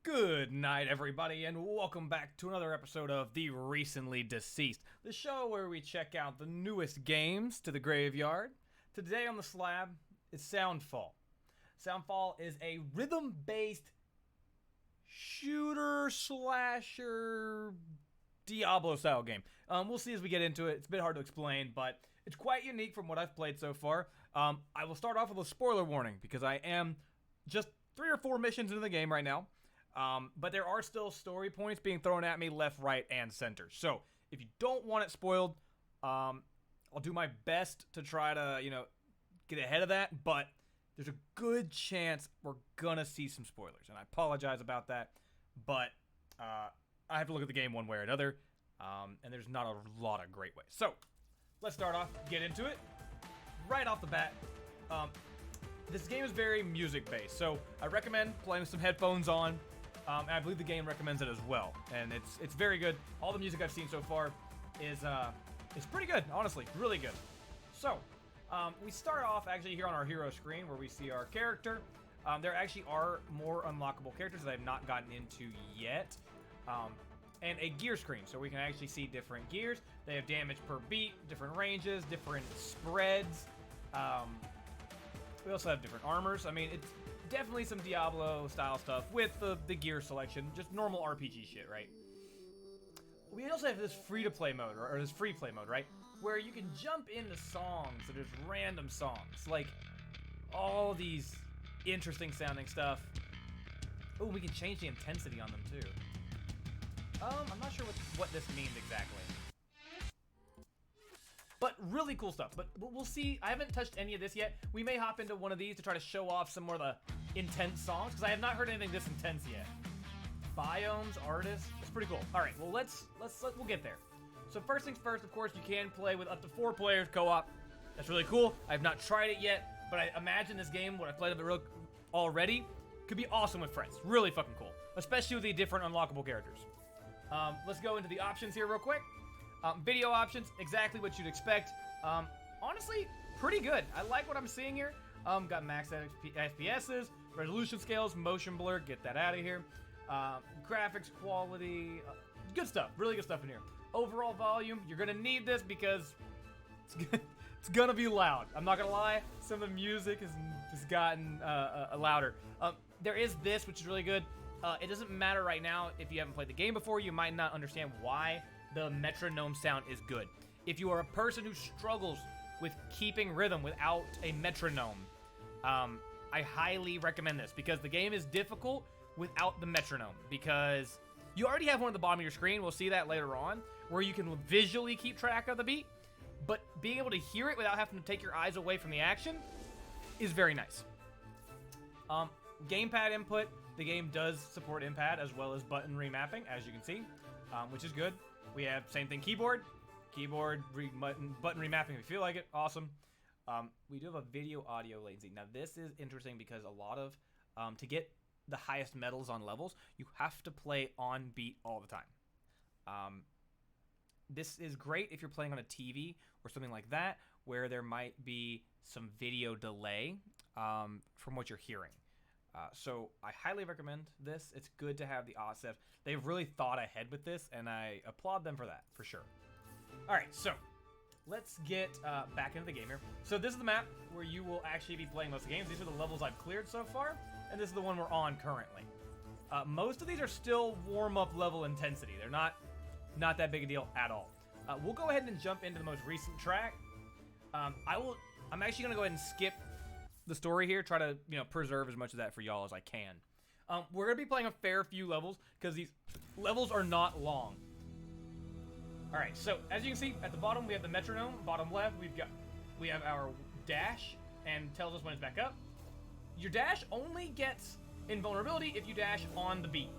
Good night, everybody, and welcome back to another episode of The Recently Deceased, the show where we check out the newest games to the graveyard. Today on the slab is Soundfall. Soundfall is a rhythm-based shooter-slasher Diablo-style game. We'll see as we get into it. It's a bit hard to explain, but it's quite unique from what I've played so far. I will start off with a spoiler warning, because I am just 3 or 4 missions into the game right now. But there are still story points being thrown at me left, right, and center. So if you don't want it spoiled, I'll do my best to try to, get ahead of that. But there's a good chance we're gonna see some spoilers, and I apologize about that. But I have to look at the game one way or another, and there's not a lot of great ways. So let's start off, get into it. Right off the bat, this game is very music-based, so I recommend playing with some headphones on. And I believe the game recommends it as well, and it's very good. All the music I've seen so far is pretty good, honestly, really good. So, we start off actually here on our hero screen where we see our character. There actually are more unlockable characters that I've not gotten into yet, and a gear screen, so we can actually see different gears. They have damage per beat, different ranges, different spreads. We also have different armors. I mean, it's definitely some Diablo-style stuff with the gear selection. Just normal RPG shit, right? We also have this free-to-play mode, or this free-play mode, right? Where you can jump into songs, so there's random songs. Like, all these interesting-sounding stuff. Oh, we can change the intensity on them, too. I'm not sure what this means exactly. But really cool stuff. But we'll see. I haven't touched any of this yet. We may hop into one of these to try to show off some more of the intense songs, because I have not heard anything this intense yet. Biomes, artists, it's pretty cool. All right, well we'll get there. So first things first, of course, you can play with up to 4 players co-op. That's really cool. I have not tried it yet, but I imagine this game, what I played of it already, could be awesome with friends. Really fucking cool, especially with the different unlockable characters. Let's go into the options here real quick. Video options, exactly what you'd expect. Honestly, pretty good. I like what I'm seeing here. Got max FPSs, resolution scales, motion blur, get that out of here. Graphics quality, good stuff, really good stuff in here. Overall volume, you're gonna need this because it's gonna be loud. I'm not gonna lie, some of the music has gotten louder. There is this, which is really good. It doesn't matter right now if you haven't played the game before. You might not understand why the metronome sound is good. If you are a person who struggles with keeping rhythm without a metronome, I highly recommend this, because the game is difficult without the metronome, because you already have one at the bottom of your screen. We'll see that later on, where you can visually keep track of the beat, but being able to hear it without having to take your eyes away from the action is very nice. Gamepad input, the game does support inpad as well as button remapping, as you can see, which is good. We have same thing, keyboard button remapping if you feel like it. Awesome. We do have a video audio latency. Now this is interesting because a lot of to get the highest medals on levels, you have to play on beat all the time. This is great if you're playing on a TV or something like that, where there might be some video delay from what you're hearing. So I highly recommend this. It's good to have the offset. They've really thought ahead with this, and I applaud them for that, for sure. All right, so let's get back into the game here. So this is the map where you will actually be playing most of the games. These are the levels I've cleared so far, and this is the one we're on currently. Most of these are still warm-up level intensity. They're not that big a deal at all. We'll go ahead and jump into the most recent track. I'm actually going to go ahead and skip the story here, try to preserve as much of that for y'all as I can. We're gonna be playing a fair few levels because these levels are not long. All right, so as you can see at the bottom we have the metronome. Bottom left we have our dash and tells us when it's back up. Your dash only gets invulnerability if you dash on the beat.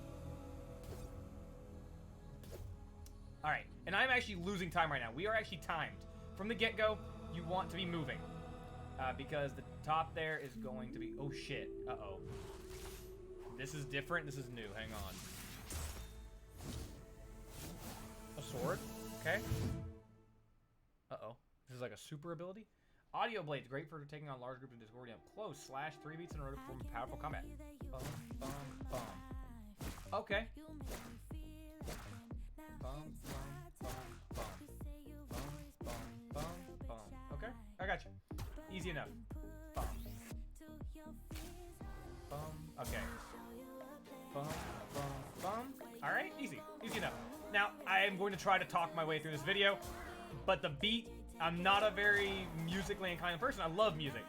All right, and I'm actually losing time right now. We are actually timed from the get-go. You want to be moving. Because the top there is going to be... Oh, shit. Uh-oh. This is different. This is new. Hang on. A sword? Okay. Uh-oh. This is like a super ability? Audio blades. Great for taking on large groups of Discordian up close. Slash 3 beats in order to perform powerful combat. Bum, bum, bum. Okay. Bum, okay, I got you. Easy enough. Bum. Okay. All right, easy enough. Now I am going to try to talk my way through this video, but the beat, I'm not a very musically inclined person. I love music,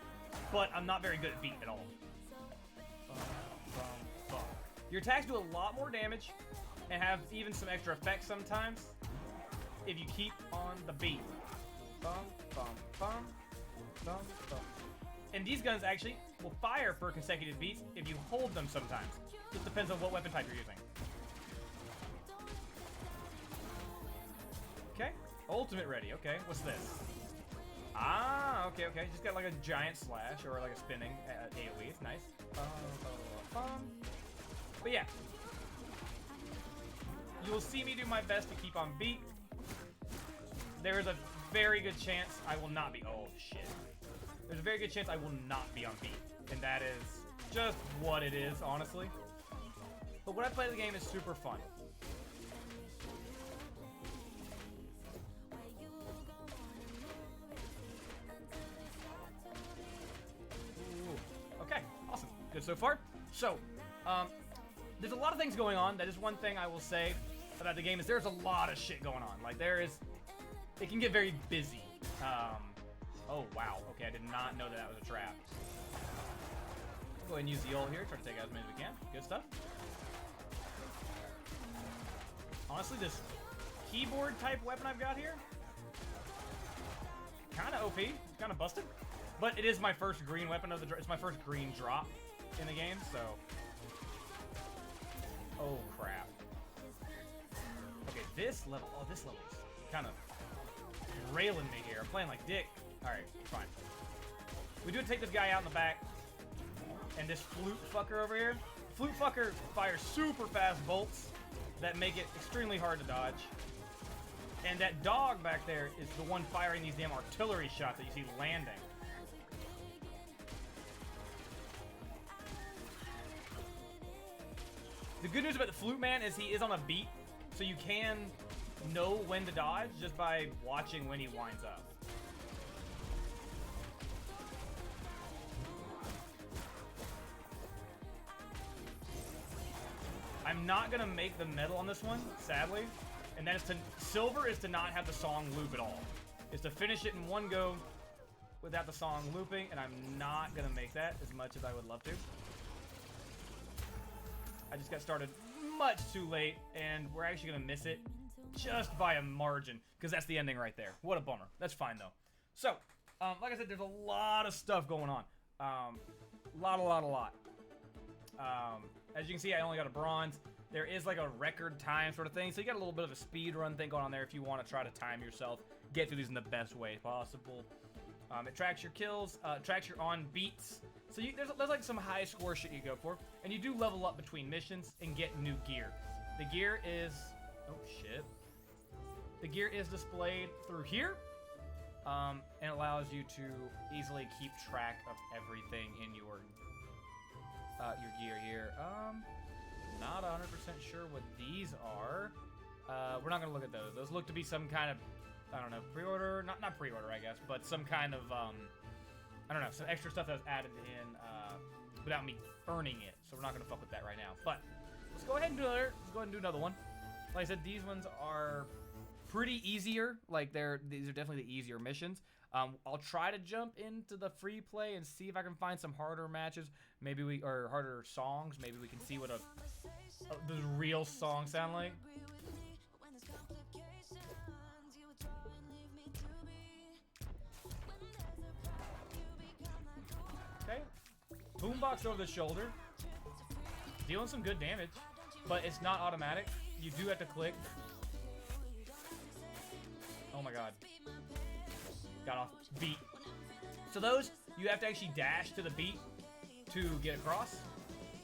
but I'm not very good at beat at all. Your attacks do a lot more damage and have even some extra effects sometimes if you keep on the beat. And these guns actually will fire for consecutive beats if you hold them sometimes. Just depends on what weapon type you're using. Okay, ultimate ready. Okay, what's this? Ah, okay. Just got like a giant slash or like a spinning AoE. It's nice. But yeah, you will see me do my best to keep on beat. There is a very good chance I will not be. Oh shit. There's a very good chance I will not be on beat, and that is just what it is, honestly. But when I play the game, it's super fun. Ooh. Okay, awesome. Good so far. So, there's a lot of things going on. That is one thing I will say about the game is there's a lot of shit going on. Like it can get very busy. Oh wow, okay, I did not know that was a trap. Go ahead and use the ult here, try to take out as many as we can. Good stuff. Honestly, this keyboard type weapon I've got here, kind of OP, it's kind of busted. But it is my first green weapon of the it's my first green drop in the game, so. Oh crap. Okay, this level is kind of railing me here. I'm playing like dick. Alright, fine. We do take this guy out in the back. And this flute fucker over here. Flute fucker fires super fast bolts that make it extremely hard to dodge. And that dog back there is the one firing these damn artillery shots that you see landing. The good news about the flute man is he is on a beat, so you can know when to dodge just by watching when he winds up. I'm not gonna make the medal on this one, sadly, and that is silver is to not have the song loop at all. Is to finish it in one go without the song looping, and I'm not gonna make that as much as I would love to. I just got started much too late, and we're actually gonna miss it just by a margin, because that's the ending right there. What a bummer. That's fine though. So, like I said, there's a lot of stuff going on. Lot. As you can see, I only got a bronze. There is like a record time sort of thing, so you got a little bit of a speed run thing going on there if you want to try to time yourself, get through these in the best way possible. It tracks your kills, tracks your on beats. So there's like some high score shit you go for, and you do level up between missions and get new gear. The gear is, oh shit. The gear is displayed through here, and allows you to easily keep track of everything in your gear here. Not 100% sure what these are. We're not gonna look at those. Those look to be some kind of, I don't know, pre-order, not pre-order, I guess, but some kind of, I don't know, some extra stuff that was added in without me earning it. So we're not gonna fuck with that right now. But let's go ahead and do another one. Like I said, these ones are pretty easier. Like these are definitely the easier missions. I'll try to jump into the free play and see if I can find some harder matches. Or harder songs. Maybe we can see what the real songs sound like. Okay. Boombox over the shoulder. Dealing some good damage, but it's not automatic. You do have to click. Oh my god. Got off beat. So those, you have to actually dash to the beat to get across.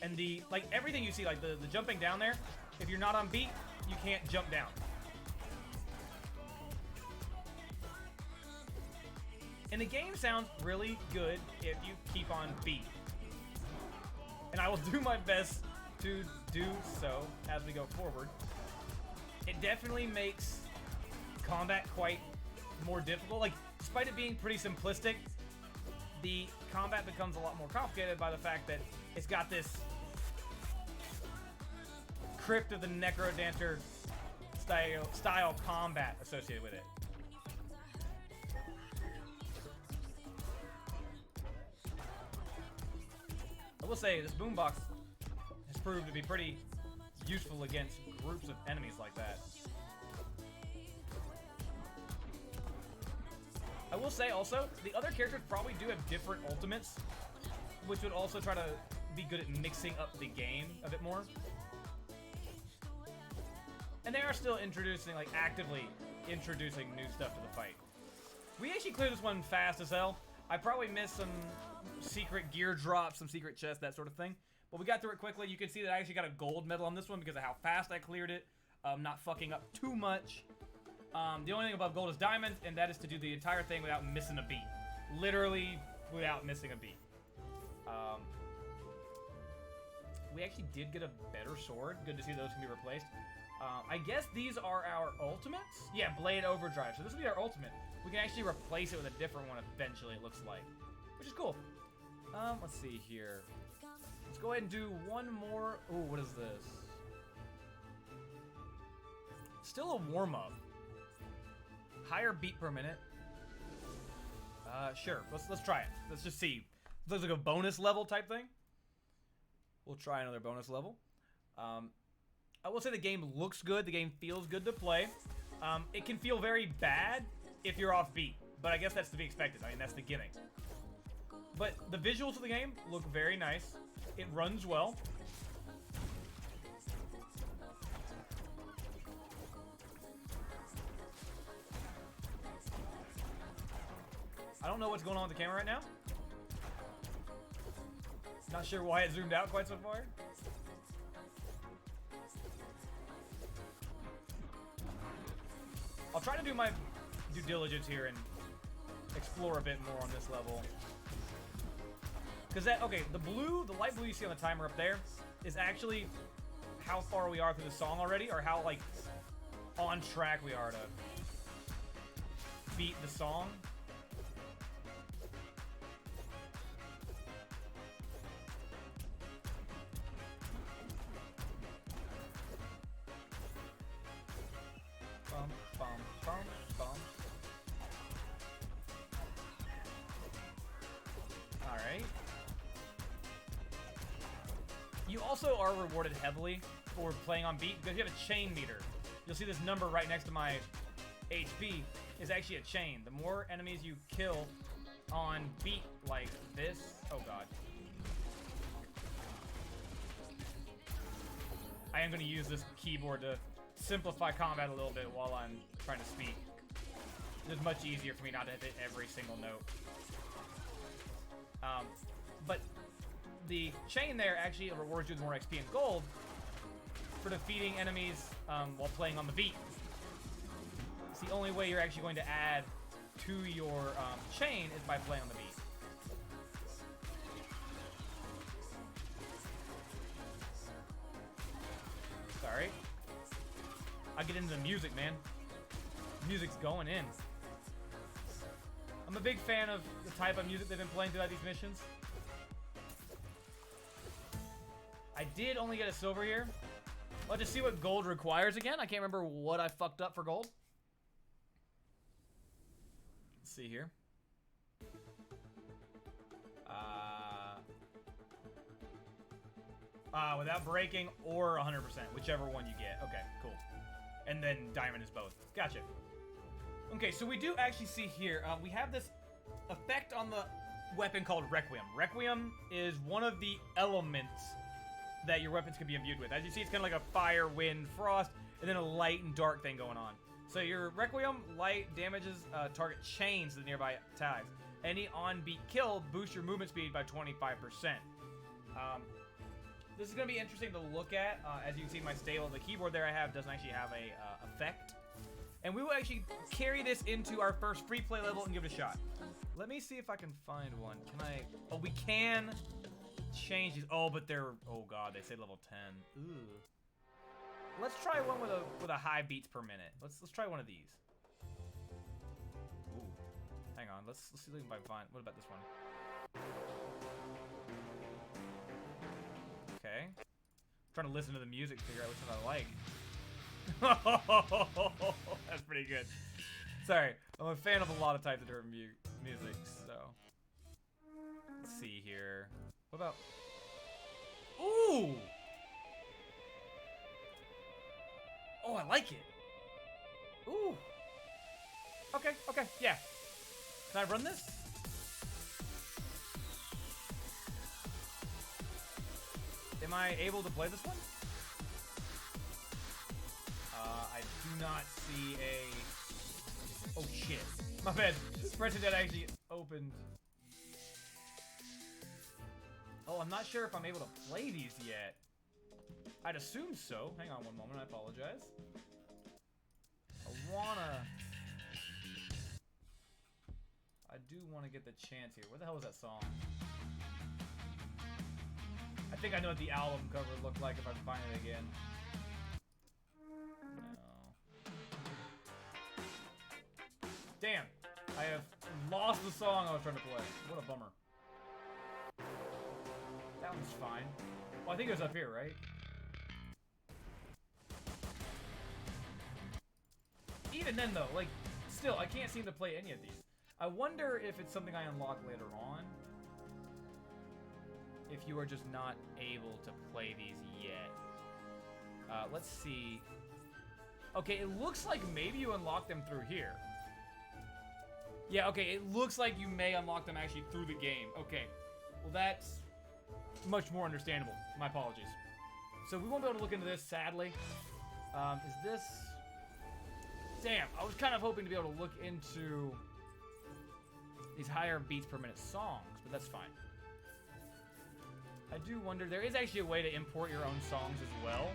And everything you see, like the jumping down there, if you're not on beat, you can't jump down. And the game sounds really good if you keep on beat. And I will do my best to do so as we go forward. It definitely makes combat quite more difficult. Like, despite it being pretty simplistic, the combat becomes a lot more complicated by the fact that it's got this Crypt of the Necrodancer style combat associated with it. I will say, this boombox has proved to be pretty useful against groups of enemies like that. I will say also, the other characters probably do have different ultimates, which would also try to be good at mixing up the game a bit more. And they are still introducing, like, actively introducing new stuff to the fight. We actually cleared this one fast as hell. I probably missed some secret gear drops, some secret chests, that sort of thing. But we got through it quickly. You can see that I actually got a gold medal on this one because of how fast I cleared it. Not fucking up too much. The only thing above gold is diamond, and that is to do the entire thing without missing a beat. Literally without missing a beat. We actually did get a better sword. Good to see those can be replaced. I guess these are our ultimates? Yeah, Blade Overdrive. So this will be our ultimate. We can actually replace it with a different one eventually, it looks like. Which is cool. Let's see here. Let's go ahead and do one more. Ooh, what is this? Still a warm-up. Higher beat per minute. Sure. Let's try it. Let's just see. Looks like a bonus level type thing. We'll try another bonus level. I will say the game looks good. The game feels good to play. It can feel very bad if you're off beat, but I guess that's to be expected. I mean, that's the gimmick. But the visuals of the game look very nice. It runs well. I don't know what's going on with the camera right now. Not sure why it zoomed out quite so far. I'll try to do my due diligence here and explore a bit more on this level. Because that, okay, the light blue you see on the timer up there is actually how far we are through the song already, or how, like, on track we are to beat the song. Bum, bum, bum, bum. Alright. You also are rewarded heavily for playing on beat because you have a chain meter. You'll see this number right next to my HP is actually a chain. The more enemies you kill on beat like this... Oh god. I am going to use this keyboard to simplify combat a little bit while I'm trying to speak. It's much easier for me not to hit every single note. But the chain there actually rewards you with more XP and gold for defeating enemies while playing on the beat. It's the only way you're actually going to add to your chain is by playing on the beat. Sorry. I get into the music, man. Music's going in. I'm a big fan of the type of music they've been playing throughout these missions. I did only get a silver here. Let's just see what gold requires again. I can't remember what I fucked up for gold. Let's see here. Without breaking or 100%, whichever one you get. Okay, cool. And then diamond is both. Gotcha. Okay, so we do actually see here, we have this effect on the weapon called Requiem. Requiem is one of the elements that your weapons can be imbued with. As you see, it's kind of like a fire, wind, frost, and then a light and dark thing going on. So your Requiem light damages target chains to the nearby tags. Any on-beat kill boosts your movement speed by 25%. This is going to be interesting to look at. As you can see, my stable, the keyboard there I have doesn't actually have a effect. And we will actually carry this into our first free play level and give it a shot. Let me see if I can find one. Can I? Oh, we can change these. Oh, but they're, oh god, they say level 10. Ooh. Let's try one with a high beats per minute. Let's try one of these. Ooh. Hang on, let's see if we can find. What about this one? Okay. I'm trying to listen to the music, figure out which one I like. That's pretty good. Sorry, I'm a fan of a lot of types of different music, so. Let's see here. What about? Ooh! Oh, I like it. Ooh. Okay, yeah. Can I run this? Am I able to play this one? I do not see a... Oh, shit. My bad. Spreadsheet actually opened. Oh, I'm not sure if I'm able to play these yet. I'd assume so. Hang on one moment, I apologize. I do want to get the chance here. Where the hell was that song? I think I know what the album cover looked like if I can find it again. No. Damn. I have lost the song I was trying to play. What a bummer. That one's fine. Well, I think it was up here, right? Even then, though, like, still, I can't seem to play any of these. I wonder if it's something I unlock later on. If you are just not able to play these yet. Let's see. Okay, it looks like maybe you unlock them through here. Yeah, okay, it looks like you may unlock them actually through the game. Okay, well that's much more understandable. My apologies. So we won't be able to look into this, sadly. Is this... Damn, I was kind of hoping to be able to look into these higher beats per minute songs, but that's fine. I do wonder, there is actually a way to import your own songs as well.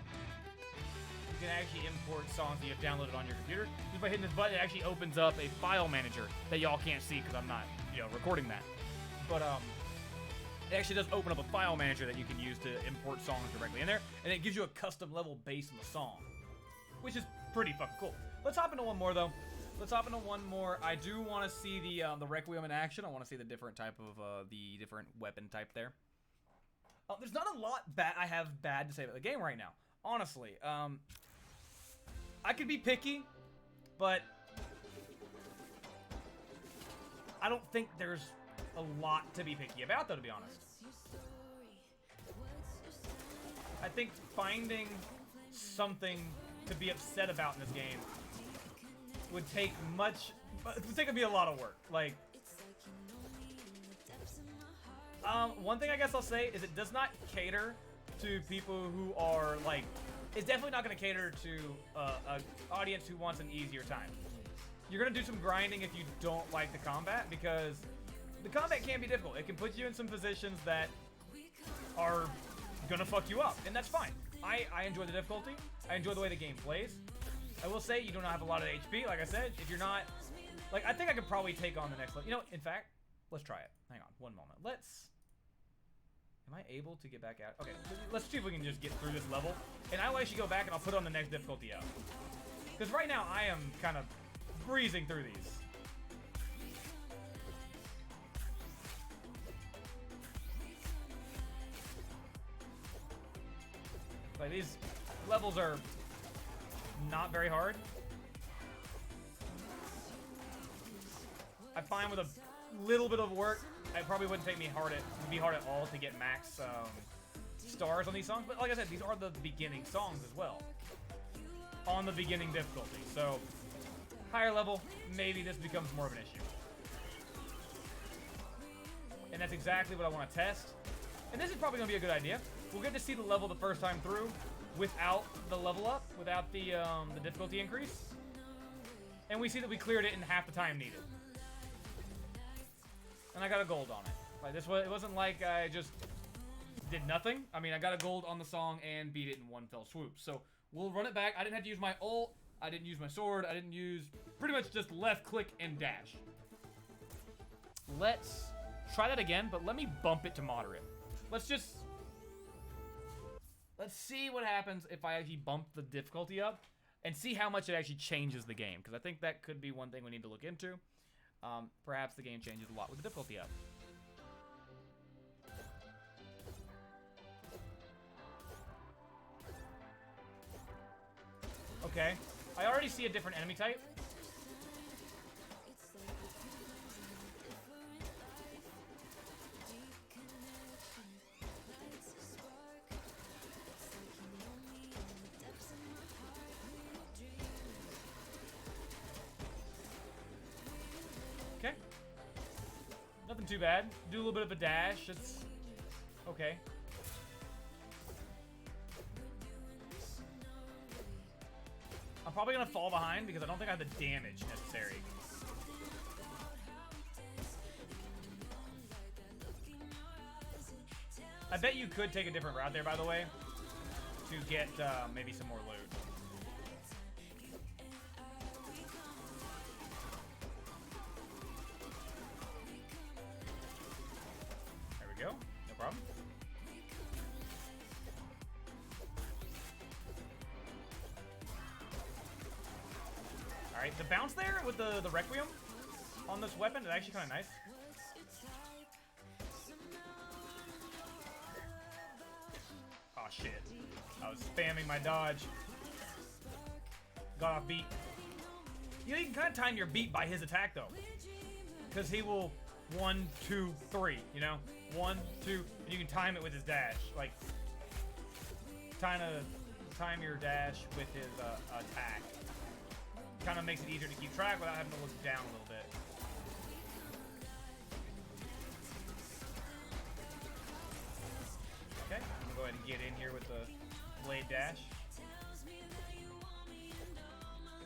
You can actually import songs that you have downloaded on your computer. Just by hitting this button, it actually opens up a file manager that y'all can't see because I'm not, recording that. But it actually does open up a file manager that you can use to import songs directly in there, and it gives you a custom level based on the song, which is pretty fucking cool. Let's hop into one more though. Let's hop into one more. I do want to see the Requiem in action. I want to see the different type of the different weapon type there. There's not a lot I have bad to say about the game right now. Honestly, I could be picky, but I don't think there's a lot to be picky about, though, to be honest. I think finding something to be upset about in this game would take me a lot of work. Like, one thing I guess I'll say is it does not cater to people who are, like, it's definitely not going to cater to an audience who wants an easier time. You're going to do some grinding if you don't like the combat, because the combat can be difficult. It can put you in some positions that are going to fuck you up, and that's fine. I enjoy the difficulty. I enjoy the way the game plays. I will say you do not have a lot of HP, like I said. If you're not, like, I think I could probably take on the next level. You know, in fact, let's try it. Hang on, one moment. Am I able to get back out? Okay, let's see if we can just get through this level. And I'll actually go back and I'll put on the next difficulty out. Because right now I am kind of breezing through these. Like, these levels are not very hard. I find with a little bit of work, it probably wouldn't take me hard at all to get max stars on these songs. But like I said, these are the beginning songs as well, on the beginning difficulty. So higher level, maybe this becomes more of an issue. And that's exactly what I want to test. And this is probably going to be a good idea. We'll get to see the level the first time through without the level up, without the difficulty increase. And we see that we cleared it in half the time needed. And I got a gold on it. Like, it wasn't like I just did nothing. I mean, I got a gold on the song and beat it in one fell swoop. So we'll run it back. I didn't have to use my ult. I didn't use my sword. I didn't use, pretty much just left click and dash. Let's try that again, but let me bump it to moderate. let's see what happens if I actually bump the difficulty up and see how much it actually changes the game, because I think that could be one thing we need to look into. Perhaps the game changes a lot with the difficulty up. Okay, I already see a different enemy type. Okay. Nothing too bad. Do a little bit of a dash. It's okay. I'm probably gonna fall behind because I don't think I have the damage necessary. I bet you could take a different route there, by the way, to get maybe some more loot. There we go. No problem. Alright, the bounce there with the Requiem on this weapon is actually kind of nice. Oh shit. I was spamming my dodge. Got off beat. You know, you can kind of time your beat by his attack though. Because he will 1, 2, 3, you know? 1, 2, and you can time it with his dash. Like, kind of time your dash with his attack. Kind of makes it easier to keep track without having to look down a little bit. Okay, I'm gonna go ahead and get in here with the blade dash.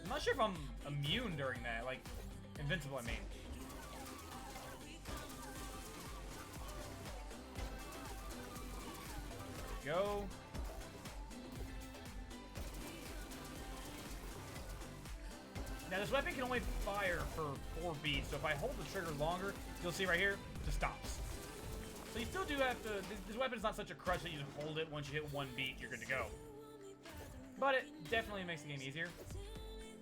I'm not sure if I'm immune during that, like invincible, I mean. There we go. Now this weapon can only fire for 4 beats, so if I hold the trigger longer, you'll see right here, it just stops. So you still do have to, this weapon's not such a crutch that you just hold it, once you hit 1 beat, you're good to go. But it definitely makes the game easier.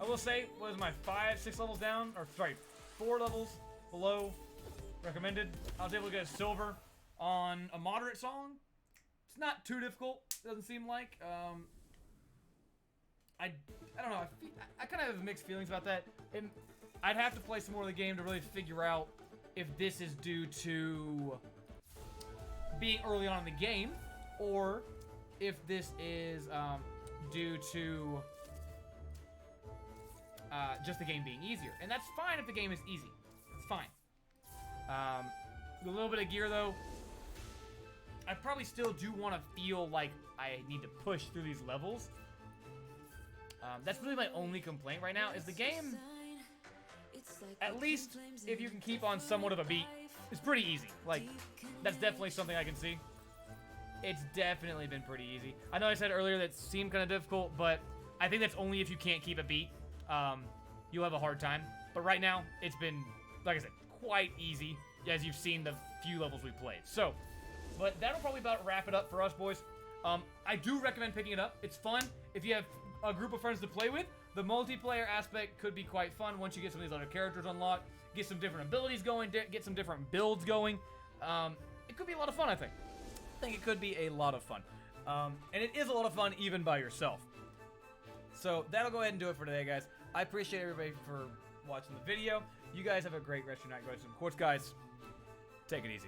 I will say, what is my 5, 6 levels down, or sorry, 4 levels below recommended. I was able to get a silver on a moderate song. It's not too difficult, doesn't seem like. I don't know, I kind of have mixed feelings about that. I'd have to play some more of the game to really figure out if this is due to being early on in the game, or if this is due to just the game being easier. And that's fine if the game is easy. It's fine. With a little bit of gear though, I probably still do want to feel like I need to push through these levels. That's really my only complaint right now, is the game, at least if you can keep on somewhat of a beat, it's pretty easy. Like, that's definitely something I can see. It's definitely been pretty easy. I know I said earlier that it seemed kind of difficult, but I think that's only if you can't keep a beat. You'll have a hard time. But right now, it's been, like I said, quite easy, as you've seen the few levels we've played. So, but that'll probably about wrap it up for us, boys. I do recommend picking it up. It's fun. If you have a group of friends to play with, the multiplayer aspect could be quite fun once you get some of these other characters unlocked, get some different abilities going, get some different builds going. It could be a lot of fun, I think. I think it could be a lot of fun. And it is a lot of fun even by yourself. So that'll go ahead and do it for today, guys. I appreciate everybody for watching the video. You guys have a great rest of your night. Go ahead and some quartz, guys. Take it easy.